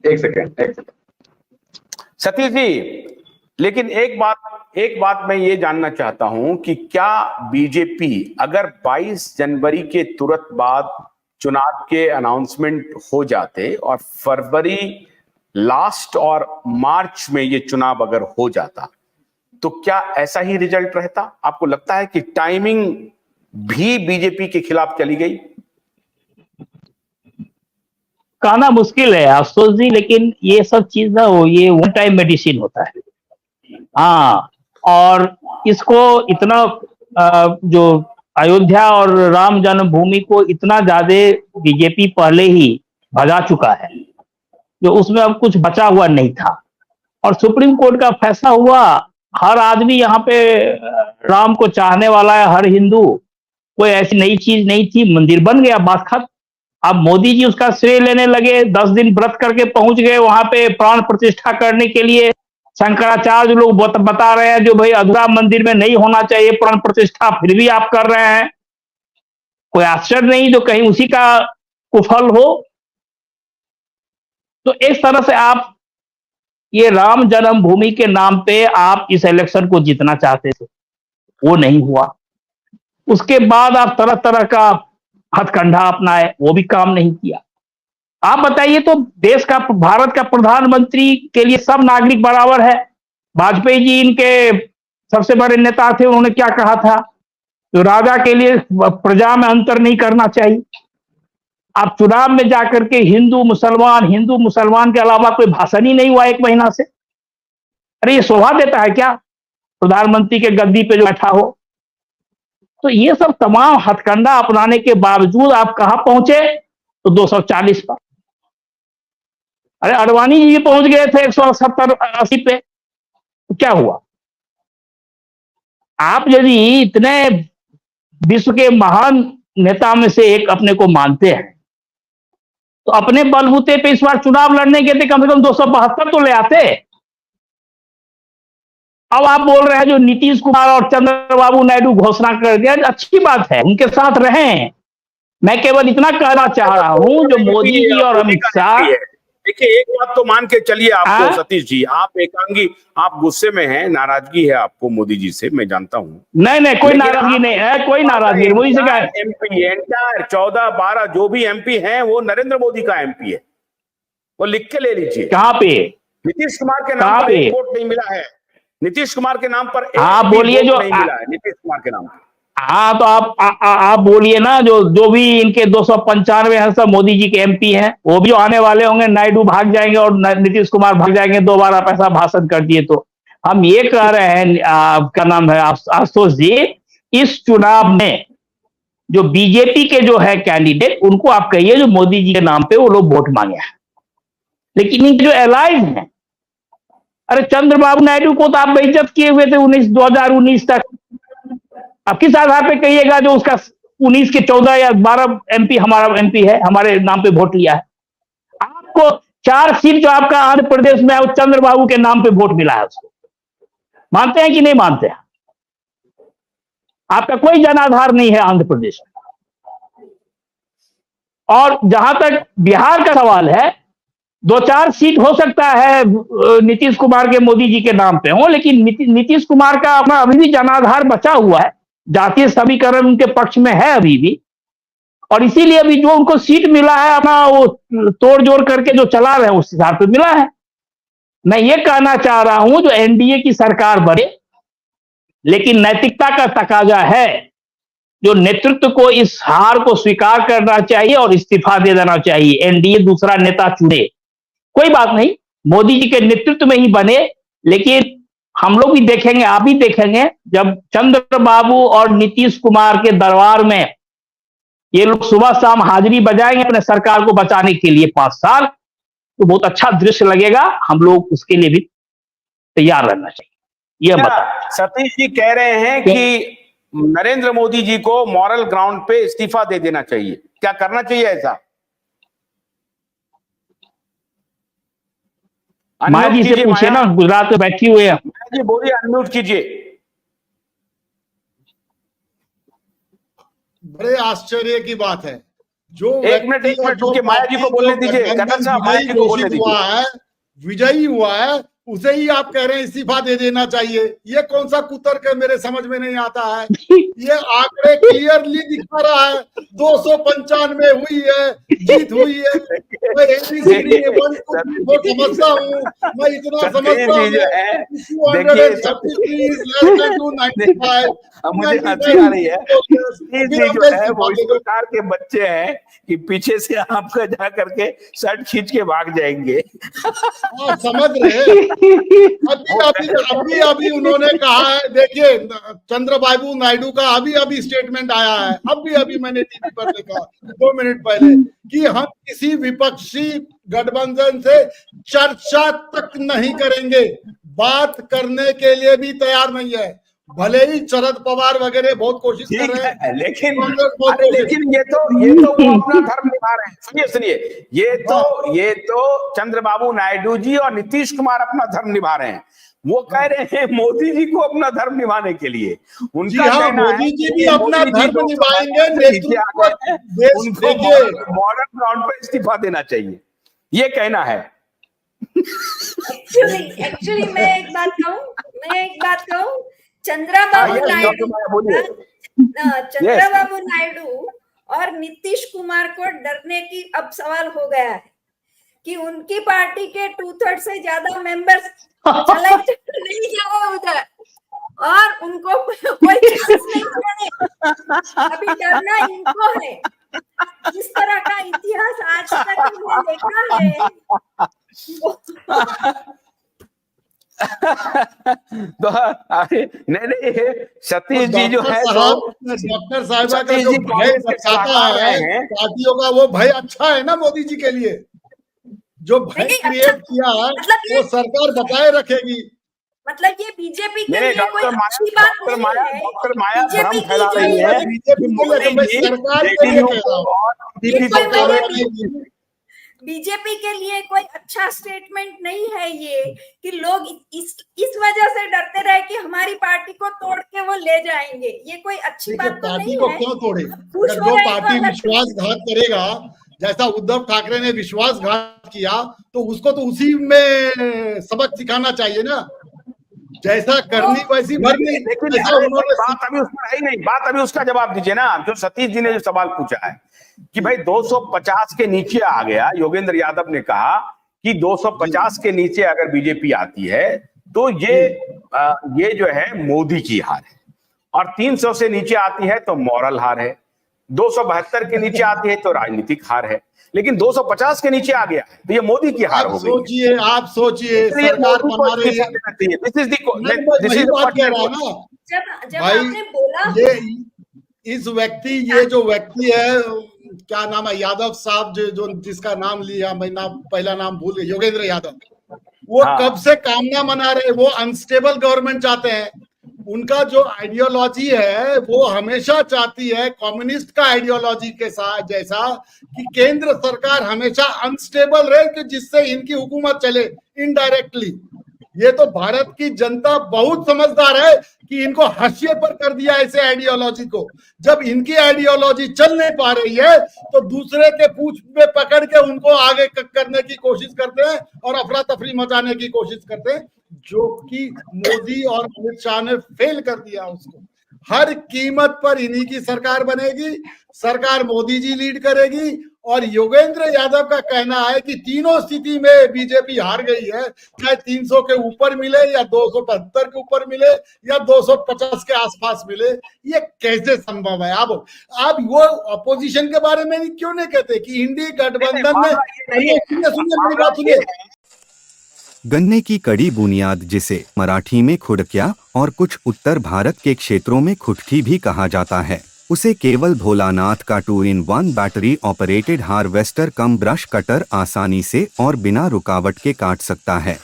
एक सेकेंड, एक सेकेंड सतीश जी, लेकिन एक बात मैं ये जानना चाहता हूं कि क्या बीजेपी अगर 22 जनवरी के तुरंत बाद चुनाव के अनाउंसमेंट हो जाते और फरवरी लास्ट और मार्च में ये चुनाव अगर हो जाता, तो क्या ऐसा ही रिजल्ट रहता? आपको लगता है कि टाइमिंग भी बीजेपी के खिलाफ चली गई? कहना मुश्किल है आशुतोष जी, लेकिन ये सब चीज ना वो ये वन टाइम मेडिसिन होता है। हाँ, और इसको इतना जो अयोध्या और राम जन्मभूमि को इतना ज्यादा बीजेपी पहले ही भगा चुका है, जो उसमें अब कुछ बचा हुआ नहीं था। और सुप्रीम कोर्ट का फैसला हुआ, हर आदमी यहाँ पे राम को चाहने वाला है, हर हिंदू। कोई ऐसी नई चीज नहीं थी, मंदिर बन गया, बात खत्म। अब मोदी जी उसका श्रेय लेने लगे, 10 दिन व्रत करके पहुंच गए वहां पे प्राण प्रतिष्ठा करने के लिए। शंकराचार्य लोग बता रहे हैं जो भाई अधूरा मंदिर में नहीं होना चाहिए प्राण प्रतिष्ठा, फिर भी आप कर रहे हैं। कोई आश्चर्य नहीं जो कहीं उसी का कुफल हो। तो इस तरह से आप ये राम जन्मभूमि के नाम पे आप इस इलेक्शन को जीतना चाहते थे, वो नहीं हुआ। उसके बाद आप तरह तरह का हथकंडा अपनाए, वो भी काम नहीं किया। आप बताइए तो देश का, भारत का प्रधानमंत्री के लिए सब नागरिक बराबर है। वाजपेयी जी इनके सबसे बड़े नेता थे, उन्होंने क्या कहा था, जो राजा के लिए प्रजा में अंतर नहीं करना चाहिए। आप चुनाव में जाकर के हिंदू मुसलमान के अलावा कोई भाषण ही नहीं हुआ 1 महीना से। अरे ये शोभा देता है क्या प्रधानमंत्री के गद्दी पे जो बैठा हो? तो ये सब तमाम हथकंडा अपनाने के बावजूद आप कहां पहुंचे? तो 240 पर। अरे अडवाणी जी पहुंच गए थे 170-80 पे, तो क्या हुआ? आप यदि इतने विश्व के महान नेता में से एक अपने को मानते हैं, तो अपने बलबूते पे इस बार चुनाव लड़ने के थे, कम से कम 272 तो ले आते। अब आप बोल रहे हैं जो नीतीश कुमार और चंद्रबाबू नायडू घोषणा कर दिया, अच्छी बात है, उनके साथ रहें। मैं केवल इतना कहना चाह रहा हूं जो मोदी जी और अमित शाह, देखिए एक बात तो मान के चलिए आपको सतीश जी, आप एकांगी, आप गुस्से में हैं, नाराजगी है आपको मोदी जी से, मैं जानता हूं। नहीं कोई नाराजगी नहीं है, कोई नाराजगी मोदी से क्या है। एमपी एंटायर 14-12 जो भी एमपी हैं वो नरेंद्र मोदी का एमपी है, वो लिख के ले लीजिए। कहां पे? नीतीश कुमार के नाम पर एक वोट नहीं मिला है, नीतीश कुमार के नाम पर आप बोलिए जो नहीं मिला है नीतीश कुमार के नाम पर। हाँ तो आप बोलिए ना, जो भी इनके 295 हैं सब मोदी जी के एमपी हैं, वो भी आने वाले होंगे, नायडू भाग जाएंगे और नीतीश कुमार भाग जाएंगे, दोबारा पैसा भाषण कर दिए तो। हम ये कह रहे हैं, क्या नाम है आशुतोष जी, इस चुनाव में जो बीजेपी के जो है कैंडिडेट, उनको आप कहिए जो मोदी जी के नाम पे वो लोग वोट मांगे हैं। लेकिन इनके जो एलाइज हैं, अरे चंद्रबाबू नायडू को तो आप बेइज्जत किए हुए थे 2019 तक। अब किस आधार पे कहिएगा जो उसका 19 के 14 या 12 एमपी हमारा एमपी है, हमारे नाम पे वोट लिया है? आपको 4 सीट जो आपका आंध्र प्रदेश में है, वो चंद्रबाबू के नाम पे वोट मिला है उसको। मानते हैं कि नहीं मानते हैं? आपका कोई जनाधार नहीं है आंध्र प्रदेश में। और जहां तक बिहार का सवाल है, 2-4 सीट हो सकता है नीतीश कुमार के मोदी जी के नाम पे हो, लेकिन नीतीश कुमार का अपना अभी भी जनाधार बचा हुआ है, जातीय समीकरण उनके पक्ष में है अभी भी। और इसीलिए अभी जो उनको सीट मिला है, अपना वो तोड़ जोड़ करके जो चला रहे हैं उस हिसाब से मिला है। मैं ये कहना चाह रहा हूं जो एनडीए की सरकार बने, लेकिन नैतिकता का तकाजा है, जो नेतृत्व को इस हार को स्वीकार करना चाहिए और इस्तीफा दे देना चाहिए। एनडीए दूसरा नेता चुने, कोई बात नहीं, मोदी जी के नेतृत्व में ही बने। लेकिन हम लोग भी देखेंगे, आप भी देखेंगे, जब चंद्रबाबू और नीतीश कुमार के दरबार में ये लोग सुबह शाम हाजिरी बजाएंगे अपने सरकार को बचाने के लिए 5 साल, तो बहुत अच्छा दृश्य लगेगा। हम लोग उसके लिए भी तैयार रहना चाहिए। यह बता सतीश जी कह रहे हैं कि नरेंद्र मोदी जी को मॉरल ग्राउंड पे इस्तीफा दे देना चाहिए, क्या करना चाहिए ऐसा? माया जी से पूछिए ना, गुजरात में बैठी हुए हैं। जी बोलिए, अनम्यूट कीजिए। बड़े आश्चर्य की बात है जो एक मिनट रुकिए, माया जी को बोलने दीजिए, कटक साहब माया जी को बोलने दीजिए। विजयी हुआ है उसे ही आप कह रहे हैं इस्तीफा दे देना चाहिए। ये कौन सा कुतर्क है, मेरे समझ में नहीं आता है। ये आंकड़े क्लियरली दिखा रहा है 295 हुई है, जीत हुई है। मैं ABCD में 1 2 3 4 समझता हूँ, मैं इतना समझता हूँ। 295 मुझे हंसी आ रही है। जो है वो इस प्रकार के बच्चे हैं कि पीछे से आपका जा करके शर्ट खींच के भाग जाएंगे। समझ रहे। अभी उन्होंने कहा है, देखिए चंद्रबाबू नायडू का अभी स्टेटमेंट आया है, अभी मैंने टीवी पर देखा 2 मिनट पहले, कि हम किसी विपक्षी गठबंधन से चर्चा तक नहीं करेंगे, बात करने के लिए भी तैयार नहीं है। भले ही शरद पवार वगैरह बहुत कोशिश कर रहे हैं, लेकिन ये तो वो अपना धर्म निभा रहे हैं। सुनिए, ये तो चंद्रबाबू नायडू जी और नीतीश कुमार अपना धर्म निभा रहे हैं। वो कह रहे हैं मोदी जी को अपना धर्म निभाने के लिए। उनका कहना है मोदी जी भी अपना धर्म निभाएंगे, उनको मॉडर्न ग्राउंड पर इस्तीफा देना चाहिए, ये कहना है। एक्चुअली मैं एक बात कहूँ, चंद्रबाबू नायडू और नीतीश कुमार को डरने की अब सवाल हो गया है कि उनकी पार्टी के 2/3 से ज्यादा मेंबर्स नहीं जाओ उधर, और उनको कोई चांस नहीं मिलेगा। अभी डरना इनको है। इस तरह का इतिहास आज तक हमने देखा है। नहीं, सतीश जी जो है डॉक्टर साहिबा का जो भय बचाता है पार्टियों का, वो भय अच्छा है ना मोदी जी के लिए। जो भय क्रिएट किया है वो सरकार बचाए रखेगी। मतलब ये बीजेपी के लिए कोई अच्छी बात नहीं है। डॉक्टर माया भ्रम फैला रही है। बीजेपी के लिए कोई अच्छा स्टेटमेंट नहीं है ये, कि लोग इस वजह से डरते रहे कि हमारी पार्टी को तोड़ के वो ले जाएंगे। ये कोई अच्छी बात तो नहीं है। पार्टी को क्यों तोड़े? जो पार्टी विश्वासघात करेगा, जैसा उद्धव ठाकरे ने विश्वासघात किया, तो उसको तो उसी में सबक सिखाना चाहिए ना। जैसा करनी वैसी भरनी। बात अभी उसमें है ही नहीं। बात अभी उसका जवाब दीजिए ना, जो सतीश जी ने जो सवाल पूछा है कि भाई 250 के नीचे आ गया। योगेंद्र यादव ने कहा कि 250 के नीचे अगर बीजेपी आती है तो ये जो है मोदी की हार है, और 300 से नीचे आती है तो मॉरल हार है, 272 के नीचे आती है तो राजनीतिक हार है, लेकिन 250 के नीचे आ गया है तो ये मोदी की हार हो गई। आप सोचिए सरकार बना रही है। जब आपने बोला ये जो व्यक्ति है, क्या नाम है, यादव साहब, जो जिसका नाम लिया, मैं पहला नाम भूल गया, योगेंद्र यादव, वो कब से कामना मना रहे। वो अनस्टेबल गवर्नमेंट चाहते हैं। उनका जो आइडियोलॉजी है वो हमेशा चाहती है कम्युनिस्ट का आइडियोलॉजी के साथ, जैसा कि केंद्र सरकार हमेशा अनस्टेबल रहे, कि जिससे इनकी हुकूमत चले इनडायरेक्टली। ये तो भारत की जनता बहुत समझदार है कि इनको हाशिए पर कर दिया ऐसे आइडियोलॉजी को। जब इनकी आइडियोलॉजी चल नहीं पा रही है तो दूसरे के पूंछ में पकड़ के उनको आगे करने की कोशिश करते हैं और अफरा तफरी मचाने की कोशिश करते हैं, जो कि मोदी और अमित शाह ने फेल कर दिया उसको। हर कीमत पर इन्हीं की सरकार बनेगी, सरकार मोदी जी लीड करेगी। और योगेंद्र यादव का कहना है कि तीनों स्थिति में बीजेपी हार गई है, चाहे 300 के ऊपर मिले या 275 के ऊपर मिले या 250 के आसपास मिले। ये कैसे संभव है? आप वो अपोजिशन के बारे में क्यों नहीं कहते कि इंडी गठबंधन में गन्ने की कड़ी बुनियाद, जिसे मराठी में खुड़किया और कुछ उत्तर भारत के क्षेत्रों में खुटकी भी कहा जाता है, उसे केवल भोलानाथ का 2-in-1 बैटरी ऑपरेटेड हार्वेस्टर कम ब्रश कटर आसानी से और बिना रुकावट के काट सकता है।